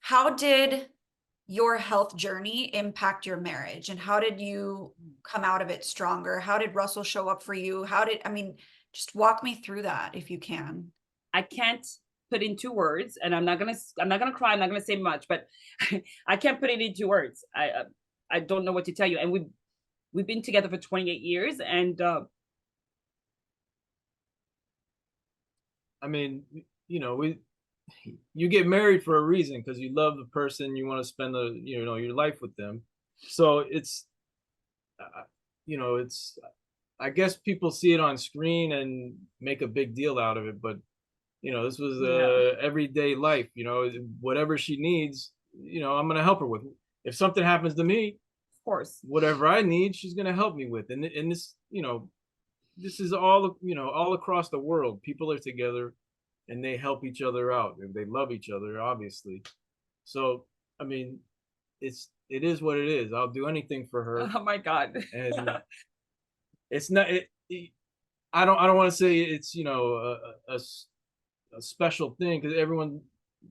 how did your health journey impact your marriage, and how did you come out of it stronger? How did Russell show up for you? I mean, just walk me through that if you can. I can't put into words, and I'm not gonna cry. I'm not gonna say much, but I can't put it into words. I don't know what to tell you. And we've been together for 28 years, and I mean, we you get married for a reason because you love the person, you want to spend your life with them. So uh, it's I guess people see it on screen and make a big deal out of it, but this was yeah, of everyday life. Whatever she needs, I'm gonna help her with. If something happens to me, course. whatever I need, she's gonna help me with. And this is all across the world. People are together and they help each other out. And they love each other, obviously. So, I mean, it is what it is. I'll do anything for her. Oh my God. And it's not. I don't want to say it's a special thing because everyone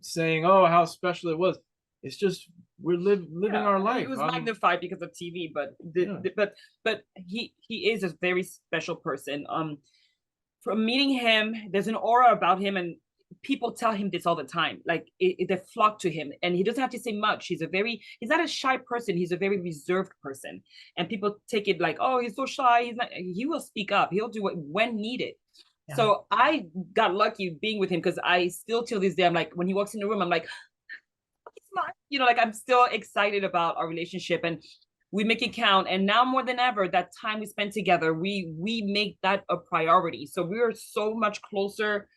saying, "Oh, how special it was." It's just we're living Yeah, our I mean, life. it was magnified because of TV, but Yeah. but he is a very special person. From meeting him, there's an aura about him, and people tell him this all the time. Like they flock to him, and he doesn't have to say much. He's not a shy person. He's a very reserved person, and people take it like, oh, he's so shy. He's not. He will speak up. He'll do it when needed. Yeah. So I got lucky being with him because I still till this day I'm like when he walks in the room I'm like like I'm still excited about our relationship and we make it count. And now more than ever, that time we spend together, we make that a priority. So we are so much closer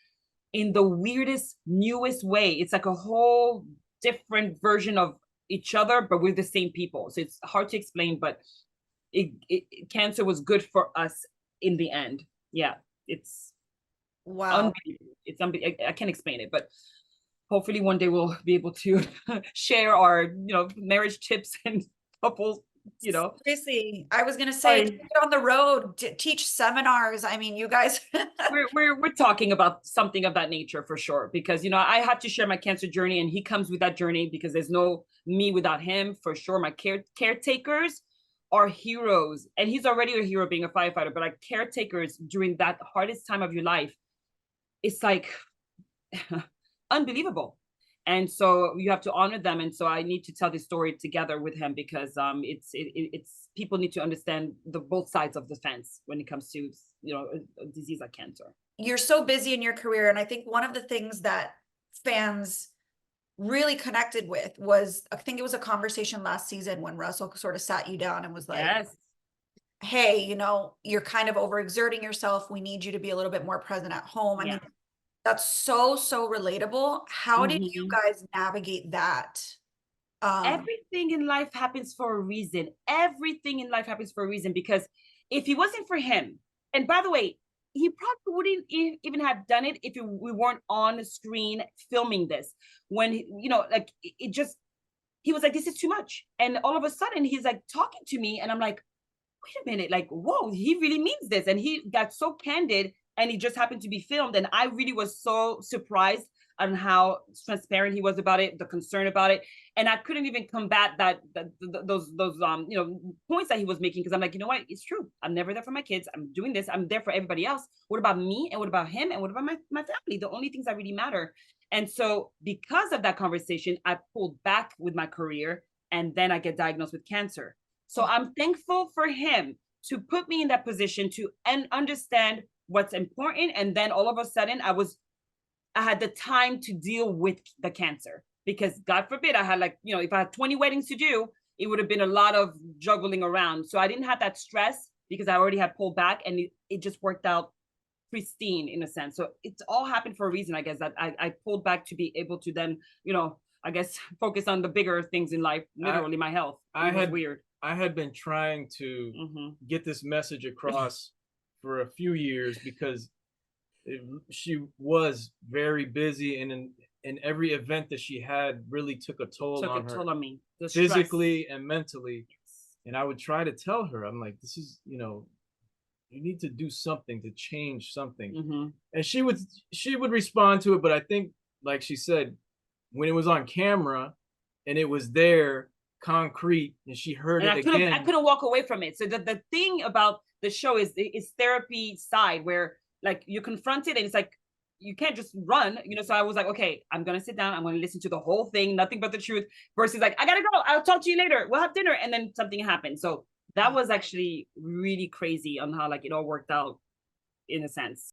in the weirdest, newest way. It's like a whole different version of each other, but we're the same people. So it's hard to explain, but cancer was good for us in the end. Yeah, it's Wow. unbelievable. It's I can't explain it, but hopefully one day we'll be able to share our marriage tips and couples Seriously, I was gonna say, take I, it on the road, teach seminars. I mean, you guys. we're talking about something of that nature for sure because I had to share my cancer journey and he comes with that journey because there's no me without him for sure. My caretakers are heroes, and he's already a hero being a firefighter, but like caretakers during that hardest time of your life, it's like unbelievable. And so you have to honor them. And so I need to tell this story together with him because it's people need to understand the both sides of the fence when it comes to a disease like cancer. You're so busy in your career, and I think one of the things that fans really connected with was, I think it was a conversation last season when Russell sort of sat you down and was like, Yes. hey, you're kind of overexerting yourself. We need you to be a little bit more present at home. I Yeah. mean, that's so, so relatable. How did you Mhm. guys navigate that? Everything in life happens for a reason. Everything in life happens for a reason because if it wasn't for him, and by the way, he probably wouldn't even have done it if we weren't on the screen filming this. When like it just he was like, this is too much, and all of a sudden he's like talking to me, and I'm like, wait a minute, like, whoa, he really means this. And he got so candid, and it just happened to be filmed. And I really was so surprised on how transparent he was about it, the concern about it. And I couldn't even combat those points that he was making because I'm like, you know what? It's true. I'm never there for my kids. I'm doing this. I'm there for everybody else. What about me? And what about him? And what about my family? The only things that really matter. And so because of that conversation, I pulled back with my career, and then I get diagnosed with cancer. So I'm thankful for him to put me in that position to understand what's important. And then all of a sudden I had the time to deal with the cancer because God forbid I had if I had 20 weddings to do, it would have been a lot of juggling around. So I didn't have that stress because I already had pulled back, and it just worked out pristine in a sense. So it's all happened for a reason, I guess, that I pulled back to be able to then, I guess, focus on the bigger things in life, literally my health. It was weird. I had been trying to get this message across for a few years because she was very busy, and in every event that she had really took a toll on her, toll on me, the physically stress. and mentally. And I would try to tell her, I'm like, this is, you need to do something to change something. And she would respond to it, but I think, like she said, when it was on camera, and it was there, concrete, and she heard And it I again. couldn't walk away from it. So the thing about the show is therapy side, where like you confront it and it's like you can't just run, you know. So I was like, okay, I'm gonna sit down, I'm gonna listen to the whole thing, nothing but the truth, versus like, I gotta go, I'll talk to you later, we'll have dinner, and then something happened. So that was actually really crazy on how like it all worked out in a sense.